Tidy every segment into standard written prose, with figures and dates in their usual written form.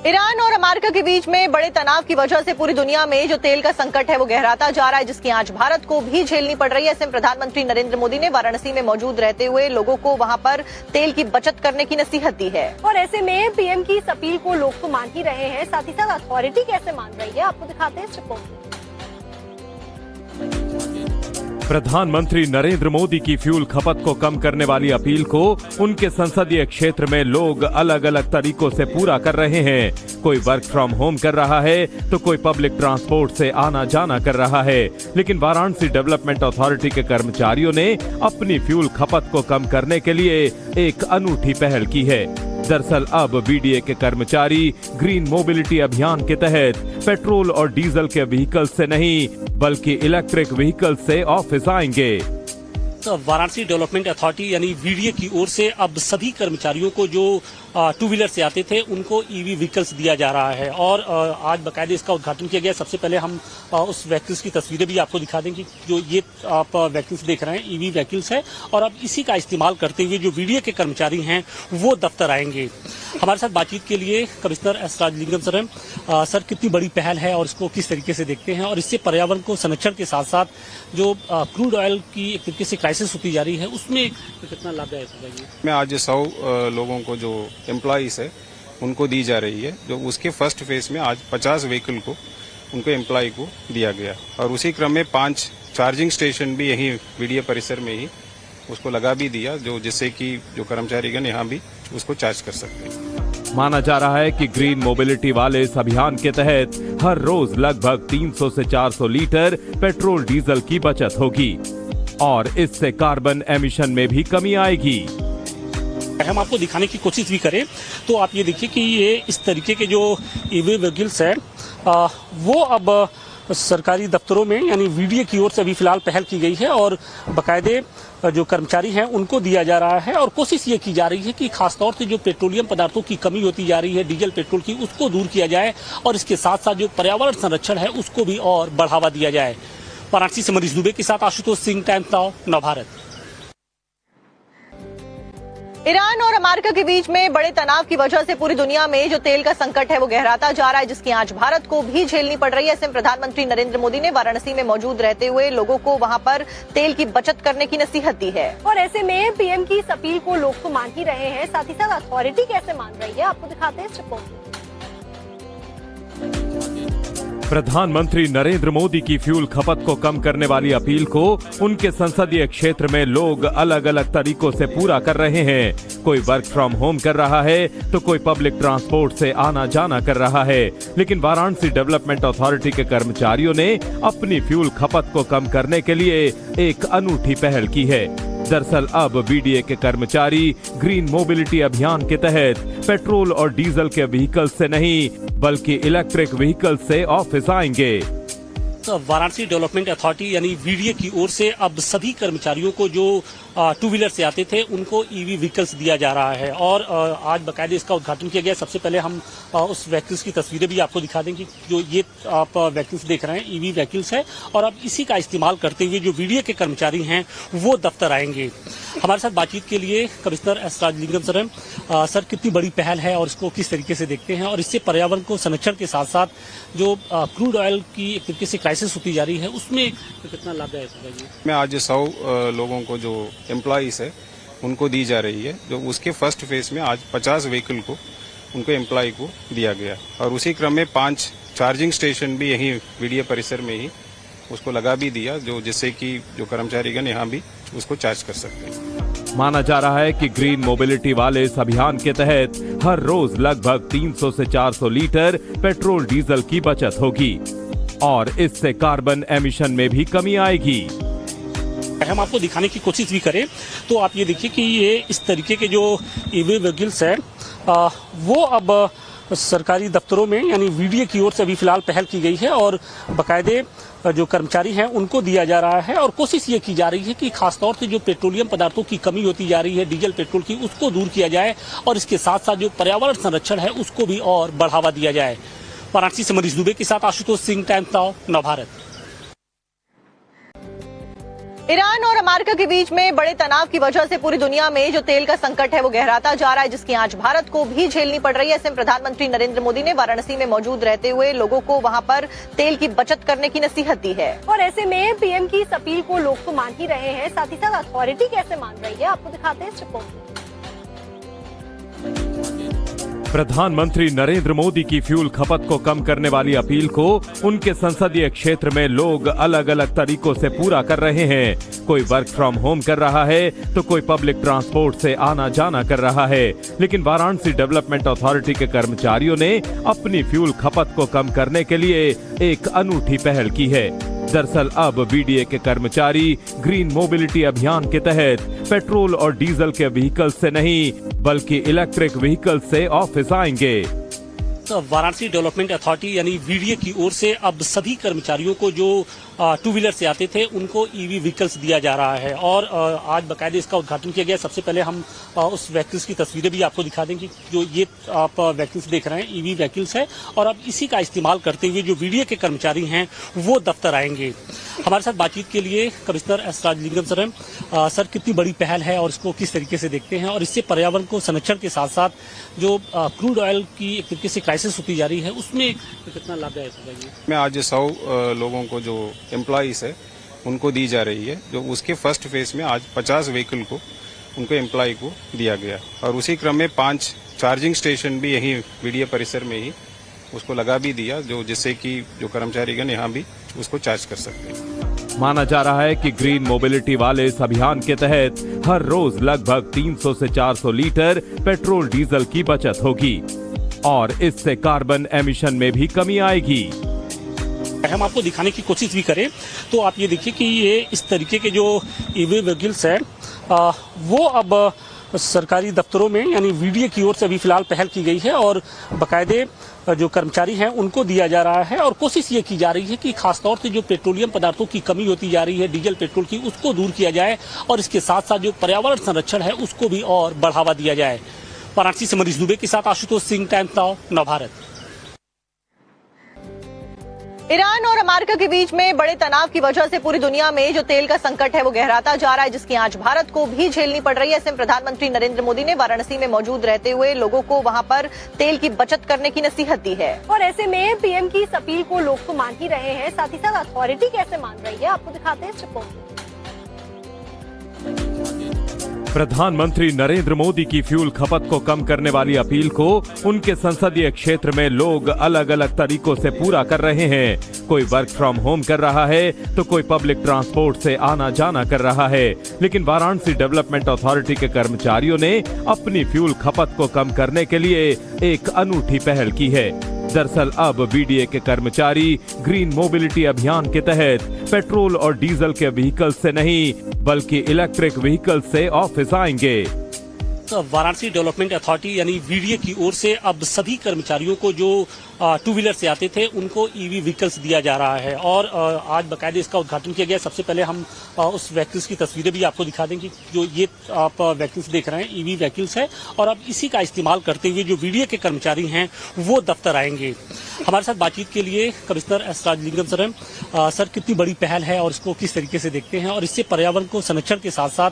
Iran और America के बीच में बड़े तनाव की वजह से पूरी दुनिया में जो तेल का संकट है वो गहराता जा रहा है, जिसकी आंच भारत को भी झेलनी पड़ रही है। ऐसे में प्रधानमंत्री नरेंद्र मोदी ने वाराणसी में मौजूद रहते हुए लोगों को वहां पर तेल की बचत करने की नसीहत दी है। और ऐसे में पीएम की इस अपील को लोग तो मान ही रहे हैं, साथ ही साथ अथॉरिटी कैसे मान रही है, आपको दिखाते हैं इस रिपोर्ट में। प्रधानमंत्री नरेंद्र मोदी की फ्यूल खपत को कम करने वाली अपील को उनके संसदीय क्षेत्र में लोग अलग अलग तरीकों से पूरा कर रहे हैं। कोई वर्क फ्रॉम होम कर रहा है तो कोई पब्लिक ट्रांसपोर्ट से आना जाना कर रहा है। लेकिन वाराणसी डेवलपमेंट अथॉरिटी के कर्मचारियों ने अपनी फ्यूल खपत को कम करने के लिए एक अनूठी पहल की है। दरअसल अब बीडीए के कर्मचारी ग्रीन मोबिलिटी अभियान के तहत पेट्रोल और डीजल के व्हीकल से नहीं बल्कि इलेक्ट्रिक व्हीकल से ऑफिस आएंगे। वाराणसी डेवलपमेंट अथॉरिटी यानी वीडीए की ओर से अब सभी कर्मचारियों को जो टू व्हीलर से आते थे उनको ईवी व्हीकल्स दिया जा रहा है और आज बाकायदे इसका उद्घाटन किया गया। सबसे पहले हम उस व्हीकल्स की तस्वीरें भी आपको दिखा देंगे। जो ये आप व्हीकल्स देख रहे हैं ईवी व्हीकल्स है और अब इसी का इस्तेमाल करते हुए जो वीडीए के कर्मचारी हैं वो दफ्तर आएंगे। हमारे साथ बातचीत के लिए कमिश्नर एस राजलिंगम सर हैं। सर, कितनी बड़ी पहल है और इसको किस तरीके से देखते हैं और इससे पर्यावरण को संरक्षण के साथ साथ जो क्रूड ऑयल की एक तरीके से क्राइसिस होती जा रही है उसमें कितना लाभदायक होगा? मैं आज 100 लोगों को जो एम्प्लॉइज है उनको दी जा रही है। जो उसके फर्स्ट फेज में आज 50 व्हीकल को उनको एम्प्लॉय को दिया गया और उसी क्रम में 5 चार्जिंग स्टेशन भी यहीं वीडीए परिसर में ही उसको लगा भी दिया, जो जिससे कि जो कर्मचारीगण यहाँ भी उसको चार्ज कर सकते हैं। माना जा रहा है कि ग्रीन मोबिलिटी वाले इस अभियान के तहत हर रोज लगभग 300 से 400 लीटर पेट्रोल डीजल की बचत होगी और इससे कार्बन एमिशन में भी कमी आएगी। हम आपको दिखाने की कोशिश भी करें तो आप ये देखिए कि ये इस तरीके के जो ईवी व्हीकल्स है वो अब सरकारी दफ्तरों में यानी वीडीए की ओर से अभी फिलहाल पहल की गई है और बाकायदे जो कर्मचारी हैं उनको दिया जा रहा है और कोशिश ये की जा रही है कि खासतौर से जो पेट्रोलियम पदार्थों की कमी होती जा रही है डीजल पेट्रोल की उसको दूर किया जाए और इसके साथ साथ जो पर्यावरण संरक्षण है उसको भी और बढ़ावा दिया जाए। वाराणसी से मनीष दुबे के साथ Ashutosh Singh, times now, Navbharat. Iran और अमेरिका के बीच में बड़े तनाव की वजह से पूरी दुनिया में जो तेल का संकट है वो गहराता जा रहा है, जिसकी आंच भारत को भी झेलनी पड़ रही है। ऐसे में प्रधानमंत्री नरेंद्र मोदी ने वाराणसी में मौजूद रहते हुए लोगों को वहां पर तेल की बचत करने की नसीहत दी है। और ऐसे में पीएम की इस अपील को लोग तो मान ही रहे हैं, साथ ही साथ अथॉरिटी कैसे मान रही है, आपको दिखाते हैं इस रिपोर्ट में। प्रधानमंत्री नरेंद्र मोदी की फ्यूल खपत को कम करने वाली अपील को उनके संसदीय क्षेत्र में लोग अलग अलग तरीकों से पूरा कर रहे हैं। कोई वर्क फ्रॉम होम कर रहा है तो कोई पब्लिक ट्रांसपोर्ट से आना जाना कर रहा है। लेकिन वाराणसी डेवलपमेंट अथॉरिटी के कर्मचारियों ने अपनी फ्यूल खपत को कम करने के लिए एक अनूठी पहल की है। दरअसल अब बीडीए के कर्मचारी ग्रीन मोबिलिटी अभियान के तहत पेट्रोल और डीजल के व्हीकल से नहीं बल्कि इलेक्ट्रिक व्हीकल से ऑफिस आएंगे। वाराणसी डेवलपमेंट अथॉरिटी यानी वीडीए की ओर से अब सभी कर्मचारियों को जो टू व्हीलर से आते थे उनको ईवी व्हीकल्स दिया जा रहा है और आज बाकायदे इसका उद्घाटन किया गया। सबसे पहले हम उस व्हीकल्स की तस्वीरें भी आपको दिखा देंगे। जो ये आप व्हीकल्स देख रहे हैं ईवी व्हीकल्स है और अब इसी का इस्तेमाल करते हुए जो वीडीए के कर्मचारी हैं वो दफ्तर आएंगे। हमारे साथ बातचीत के लिए कमिश्नर एस राजलिंगम सर हैं। सर, कितनी बड़ी पहल है और इसको किस तरीके से देखते हैं और इससे पर्यावरण को संरक्षण के साथ साथ जो क्रूड ऑयल की एक तरीके से क्राइसिस होती जा रही है उसमें कितना लाभदायक होगा? मैं आज 100 लोगों को जो एम्प्लॉइज है उनको दी जा रही है। जो उसके फर्स्ट फेज में आज 50 व्हीकल को उनको एम्प्लॉय को दिया गया और उसी क्रम में 5 चार्जिंग स्टेशन भी यहीं वीडीए परिसर में ही उसको लगा भी दिया, जो जिससे कि जो कर्मचारीगण यहाँ भी उसको चार्ज कर सकते हैं। माना जा रहा है कि ग्रीन मोबिलिटी वाले इस अभियान के तहत हर रोज लगभग 300 से 400 लीटर पेट्रोल डीजल की बचत होगी और इससे कार्बन एमिशन में भी कमी आएगी। हम आपको दिखाने की कोशिश भी करें तो आप ये देखिए कि ये इस तरीके के जो ईवी व्हीकल्स है वो अब सरकारी दफ्तरों में यानी वीडीए की ओर से अभी फिलहाल पहल की गई है और बाकायदे जो कर्मचारी हैं उनको दिया जा रहा है और कोशिश ये की जा रही है कि खासतौर से जो पेट्रोलियम पदार्थों की कमी होती जा रही है डीजल पेट्रोल की उसको दूर किया जाए और इसके साथ साथ जो पर्यावरण संरक्षण है उसको भी और बढ़ावा दिया जाए। वाराणसी से मनीष दुबे के साथ Ashutosh Singh, times now, Navbharat. Iran और अमेरिका के बीच में बड़े तनाव की वजह से पूरी दुनिया में जो तेल का संकट है वो गहराता जा रहा है, जिसकी आंच भारत को भी झेलनी पड़ रही है। ऐसे में प्रधानमंत्री नरेंद्र मोदी ने वाराणसी में मौजूद रहते हुए लोगों को वहां पर तेल की बचत करने की नसीहत दी है। और ऐसे में पीएम की इस अपील को लोग तो मान ही रहे हैं, साथ ही साथ अथॉरिटी कैसे मान रही है, आपको दिखाते हैं इस रिपोर्ट में। प्रधानमंत्री नरेंद्र मोदी की फ्यूल खपत को कम करने वाली अपील को उनके संसदीय क्षेत्र में लोग अलग अलग तरीकों से पूरा कर रहे हैं। कोई वर्क फ्रॉम होम कर रहा है तो कोई पब्लिक ट्रांसपोर्ट से आना जाना कर रहा है। लेकिन वाराणसी डेवलपमेंट अथॉरिटी के कर्मचारियों ने अपनी फ्यूल खपत को कम करने के लिए एक अनूठी पहल की है। दरअसल अब वीडीए के कर्मचारी ग्रीन मोबिलिटी अभियान के तहत पेट्रोल और डीजल के व्हीकल से नहीं बल्कि इलेक्ट्रिक व्हीकल से ऑफिस आएंगे। वाराणसी डेवलपमेंट अथॉरिटी यानी वीडीए की ओर से अब सभी कर्मचारियों को जो टू व्हीलर से आते थे उनको ईवी व्हीकल्स दिया जा रहा है और आज बाकायदे इसका उद्घाटन किया गया। सबसे पहले हम उस व्हीकल्स की तस्वीरें भी आपको दिखा देंगे। जो ये आप व्हीकल्स देख रहे हैं ईवी व्हीकल्स है और अब इसी का इस्तेमाल करते हुए जो वीडीए के कर्मचारी हैं वो दफ्तर आएंगे। हमारे साथ बातचीत के लिए कमिश्नर एस राजलिंगम सर हैं। सर, कितनी बड़ी पहल है और इसको किस तरीके से देखते हैं और इससे पर्यावरण को संरक्षण के साथ साथ जो क्रूड ऑयल की एक तरीके से क्राइसिस होती जा रही है उसमें कितना लाभदायक होगा? ये मैं आज 100 लोगों को जो एम्प्लॉइज है उनको दी जा रही है। जो उसके फर्स्ट फेज में आज 50 व्हीकल को उनको एम्प्लॉय को दिया गया और उसी क्रम में 5 चार्जिंग स्टेशन भी यही वीडीए परिसर में ही उसको लगा भी दिया, जो जिससे कि जो कर्मचारीगण यहाँ भी उसको चार्ज कर सकते हैं। माना जा रहा है कि ग्रीन मोबिलिटी वाले इस अभियान के तहत हर रोज लगभग 300 से 400 लीटर पेट्रोल डीजल की बचत होगी और इससे कार्बन एमिशन में भी कमी आएगी। हम आपको दिखाने की कोशिश भी करें तो आप ये देखिए कि ये इस तरीके के जो ईवी व्हीकल्स है वो अब सरकारी दफ्तरों में यानी वीडीए की ओर से अभी फिलहाल पहल की गई है और बाकायदे जो कर्मचारी हैं उनको दिया जा रहा है और कोशिश ये की जा रही है कि खासतौर से जो पेट्रोलियम पदार्थों की कमी होती जा रही है डीजल पेट्रोल की, उसको दूर किया जाए और इसके साथ साथ जो पर्यावरण संरक्षण है उसको भी और बढ़ावा दिया जाए। वाराणसी से मनीष दुबे के साथ Ashutosh Singh, times now, Navbharat. Iran और अमेरिका के बीच में बड़े तनाव की वजह से पूरी दुनिया में जो तेल का संकट है वो गहराता जा रहा है, जिसकी आंच भारत को भी झेलनी पड़ रही है। ऐसे में प्रधानमंत्री नरेंद्र मोदी ने वाराणसी में मौजूद रहते हुए लोगों को वहां पर तेल की बचत करने की नसीहत दी है। और ऐसे में पीएम की इस अपील को लोग तो मान ही रहे हैं, साथ ही साथ अथॉरिटी कैसे मान रही है, आपको दिखाते हैं इस रिपोर्ट में। प्रधानमंत्री नरेंद्र मोदी की फ्यूल खपत को कम करने वाली अपील को उनके संसदीय क्षेत्र में लोग अलग अलग तरीकों से पूरा कर रहे हैं। कोई वर्क फ्रॉम होम कर रहा है तो कोई पब्लिक ट्रांसपोर्ट से आना जाना कर रहा है। लेकिन वाराणसी डेवलपमेंट अथॉरिटी के कर्मचारियों ने अपनी फ्यूल खपत को कम करने के लिए एक अनूठी पहल की है। दरअसल अब वीडीए के कर्मचारी ग्रीन मोबिलिटी अभियान के तहत पेट्रोल और डीजल के व्हीकल से नहीं बल्कि इलेक्ट्रिक व्हीकल से ऑफिस आएंगे। वाराणसी डेवलपमेंट अथॉरिटी यानी वीडीए की ओर से अब सभी कर्मचारियों को जो टू व्हीलर से आते थे उनको ईवी व्हीकल्स दिया जा रहा है और आज बाकायदे इसका उद्घाटन किया गया। सबसे पहले हम उस व्हीकल्स की तस्वीरें भी आपको दिखा देंगे। जो ये आप व्हीकल्स देख रहे हैं ईवी व्हीकल्स है और अब इसी का इस्तेमाल करते हुए जो वीडीए के कर्मचारी हैं वो दफ्तर आएंगे। हमारे साथ बातचीत के लिए कमिश्नर एस राजलिंगम सर हैं। सर, कितनी बड़ी पहल है और इसको किस तरीके से देखते हैं और इससे पर्यावरण को संरक्षण के साथ साथ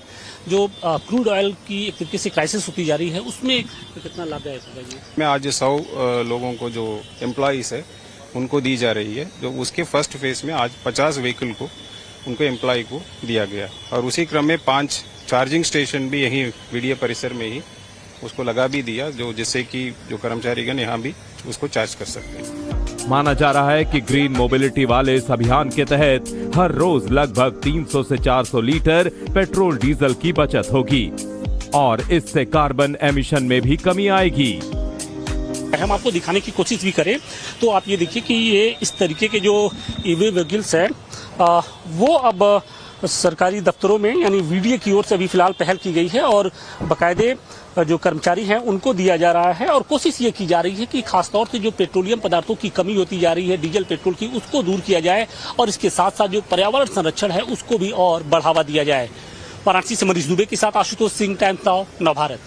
जो क्रूड ऑयल की एक तरीके से क्राइसिस होती जा रही है उसमें कितना लाभदायक होगा? ये मैं आज 100 लोगों को जो एम्प्लॉइज है उनको दी जा रही है। जो उसके फर्स्ट फेज में आज 50 व्हीकल को उनको एम्प्लॉय को दिया गया और उसी क्रम में 5 चार्जिंग स्टेशन भी यही वीडीए परिसर में ही उसको लगा भी दिया, जो जिससे कि जो कर्मचारीगण यहाँ भी उसको चार्ज कर सकते हैं। माना जा रहा है कि ग्रीन मोबिलिटी वाले इस अभियान के तहत हर रोज लगभग 300 से 400 लीटर पेट्रोल डीजल की बचत होगी और इससे कार्बन एमिशन में भी कमी आएगी। हम आपको दिखाने की कोशिश भी करें तो आप ये देखिए कि ये इस तरीके के जो ईवी व्हीकल्स है वो अब सरकारी दफ्तरों में यानी वीडीए की ओर से अभी फिलहाल पहल की गई है और बाकायदे जो कर्मचारी हैं उनको दिया जा रहा है और कोशिश ये की जा रही है कि खासतौर से जो पेट्रोलियम पदार्थों की कमी होती जा रही है डीजल पेट्रोल की, उसको दूर किया जाए और इसके साथ साथ जो पर्यावरण संरक्षण है उसको भी और बढ़ावा दिया जाए। वाराणसी से मनीष दुबे के साथ आशुतोष सिंह, टाइम्स नाउ, नवभारत।